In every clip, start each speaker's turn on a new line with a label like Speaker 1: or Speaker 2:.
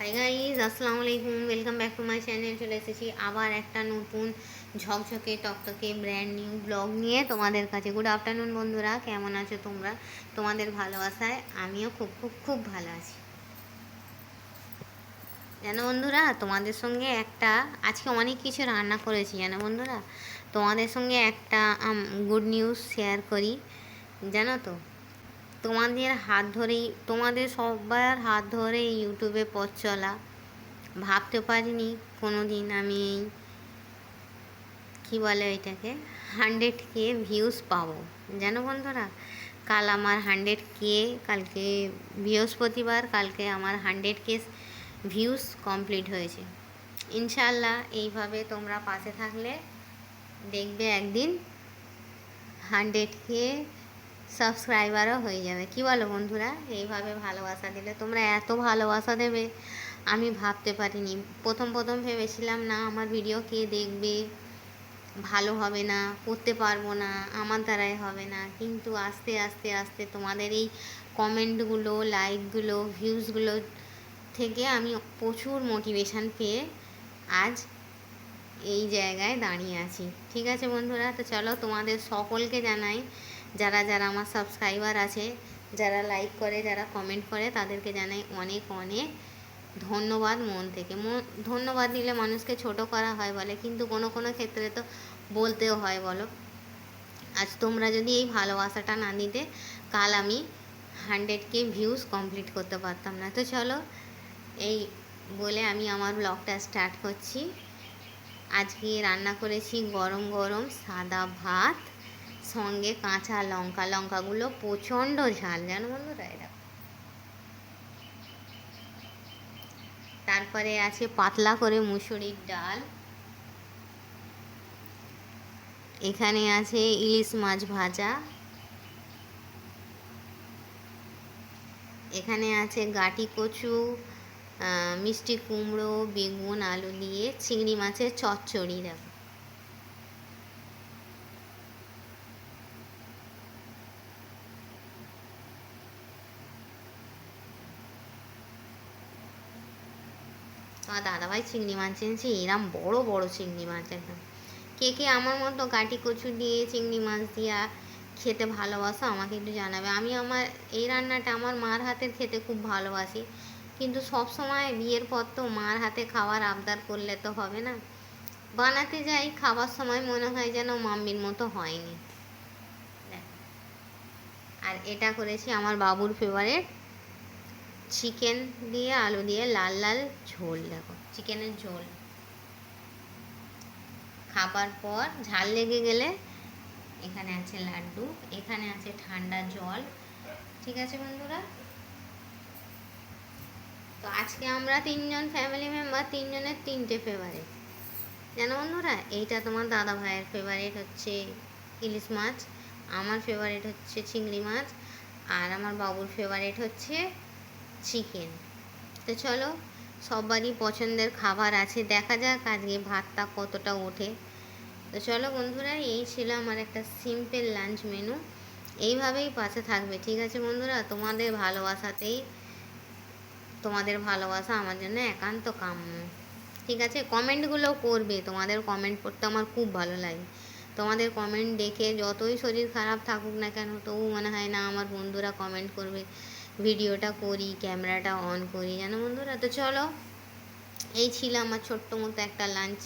Speaker 1: Hi guys, আসসালামু আলাইকুম। Welcome back to my channel. চলে এসেছি আবার একটা নতুন ঝকঝকে টকটকে ব্র্যান্ড নিউ ব্লগ নিয়ে তোমাদের কাছে। গুড আফটারনুন বন্ধুরা, কেমন আছো তোমরা? তোমাদের ভালোবাসায় আমিও খুব খুব খুব ভালো আছি। জানো বন্ধুরা, তোমাদের সঙ্গে আজকে অনেক কিছু রান্না করেছি জানো বন্ধুরা। তোমাদের সঙ্গে একটা গুড নিউজ শেয়ার করি। জানো তো, তোমাদের সবার হাত ধরে ইউটিউবে পথ চলা। ভাবতে পারিনি কোনো দিন আমি এই কী বলে এটাকে 100K ভিউজ পাবো। জানো বন্ধুরা, কাল আমার 100K, কালকে বৃহস্পতিবার, কালকে আমার 100K ভিউজ কমপ্লিট হয়েছে। ইনশাল্লাহ এইভাবে তোমরা পাশে থাকলে দেখবে একদিন 100K সাবস্ক্রাইবারও হয়ে যাবে। কি বলো বন্ধুরা? এইভাবে ভালোবাসা দিলে, তোমরা এত ভালোবাসা দেবে আমি ভাবতে পারিনি। প্রথম ভেবেছিলাম না আমার ভিডিও কে দেখবে, ভালো হবে না, করতে পারবো না, আমার দ্বারাই হবে না। কিন্তু আস্তে আস্তে আস্তে তোমাদের এই কমেন্টগুলো, লাইকগুলো, ভিউজগুলো থেকে আমি প্রচুর মোটিভেশান পেয়ে আজ এই জায়গায় দাঁড়িয়ে আছি। ঠিক আছে বন্ধুরা, তো চলো তোমাদের সকলকে জানাই, যারা যারা আমার সাবস্ক্রাইবার আছে, যারা লাইক করে, যারা কমেন্ট করে, তাদেরকে জানাই অনেক অনেক ধন্যবাদ মন থেকে। ধন্যবাদ দিলে মানুষকে ছোট করা হয় বলে, কিন্তু কোনো কোনো ক্ষেত্রে তো বলতেও হয় বলো। আজ তোমরা যদি এই ভালোবাসাটা না দিতে, কাল আমি 100K ভিউজ কমপ্লিট করতে পারতাম না। তো চলো, এই বলে আমি আমার ব্লগটা স্টার্ট করছি। আজকে রান্না করেছি গরম গরম সাদা ভাত, সঙ্গে কাঁচা লঙ্কা। লঙ্কাগুলো প্রচণ্ড ঝাল জানো বন্ধুরা। এরা তারপরে আছে পাতলা করে মুসুরির ডাল, এখানে আছে ইলিশ মাছ ভাজা, এখানে আছে গাটি কচু, মিষ্টি কুমড়ো, বেগুন, আলু দিয়ে চিংড়ি মাছের চচ্চড়ি। দেখো, আমার দাদাভাই চিংড়ি মাছ এনেছে, এরম বড় বড় চিংড়ি মাছ একদম। কে কে আমার মতো গাটি কচু দিয়ে চিংড়ি মাছ দিয়া খেতে ভালোবাসো আমাকে একটু জানাবে। আমি আমার এই রান্নাটা আমার মার হাতের খেতে খুব ভালোবাসি, কিন্তু সব সময় বিয়ের পর তো মার হাতে খাওয়ার আবদার করলে তো হবে না। বানাতে যাই, খাবার সময় মনে হয় যেন মাম্মির মতো হয়নি। আর এটা করেছি আমার বাবুর ফেভারিট চিকেন দিয়ে আলু দিয়ে লাল লাল ঝোল। দেখো, চিকেনের ঝোল খাবার পর ঝাল লেগে গেলে এখানে আছে লাড্ডু, এখানে আছে ঠান্ডা জল। ঠিক আছে বন্ধুরা, তো আজকে আমরা তিনজন ফ্যামিলি মেম্বার, তিনজনের তিনটে ফেভারিট জানো বন্ধুরা। এইটা তোমার দাদা ভাইয়ের ফেভারিট হচ্ছে ইলিশ মাছ, আমার ফেভারিট হচ্ছে চিংড়ি মাছ, আর আমার বাবুর ফেভারিট হচ্ছে চিকেন। তো চলো, সবারই পছন্দের খাবার আছে, দেখা যাক আজকে ভাতটা কতটা ওঠে। তো চলো বন্ধুরা, এই ছিল আমার একটা সিম্পল লাঞ্চ মেনু। এইভাবেই পাশে থাকবে। ঠিক আছে বন্ধুরা, তোমাদের ভালোবাসা আমার জন্য একান্ত কাম্য। ঠিক আছে, কমেন্টগুলো করবে, তোমাদের কমেন্ট পড়তে আমার খুব ভালো লাগে। তোমাদের কমেন্ট দেখে যতই শরীর খারাপ থাকুক না কেন, তবু মনে হয় না আমার বন্ধুরা কমেন্ট করবে, ভিডিওটা করি, ক্যামেরাটা অন করি জানো বন্ধুরা। তো চলো, এই ছিল আমার ছোট্ট মতো একটা লাঞ্চ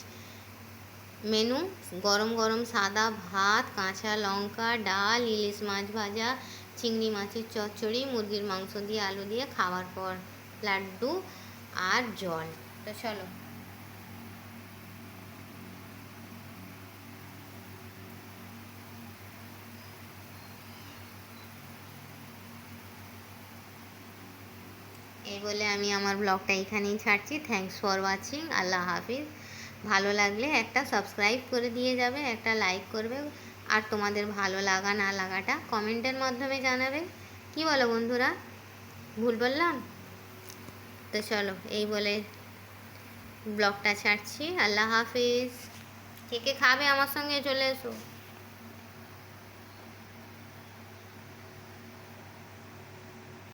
Speaker 1: মেনু। গরম গরম সাদা ভাত, কাঁচা লঙ্কা, ডাল, ইলিশ মাছ ভাজা, চিংড়ি মাছের চচ্চড়ি, মুরগির মাংস দিয়ে আলু দিয়ে, খাওয়ার পর লাড্ডু আর জল। তো চলো, এই বলে আমি আমার ব্লগটা এখানেই ছাড়ছি। Thanks for watching. আল্লাহ হাফিজ। ভালো লাগলে একটা সাবস্ক্রাইব করে দিয়ে যাবে, একটা লাইক করবে, আর তোমাদের ভালো লাগা না লাগাটা কমেন্টের মাধ্যমে জানাবে। কি বলো বন্ধুরা? ভুল বললাম? তো চলো, এই বলে ব্লগটা ছাড়ছি। আল্লাহ হাফিজ। কে কে খাবে আমার সঙ্গে চলে এসো।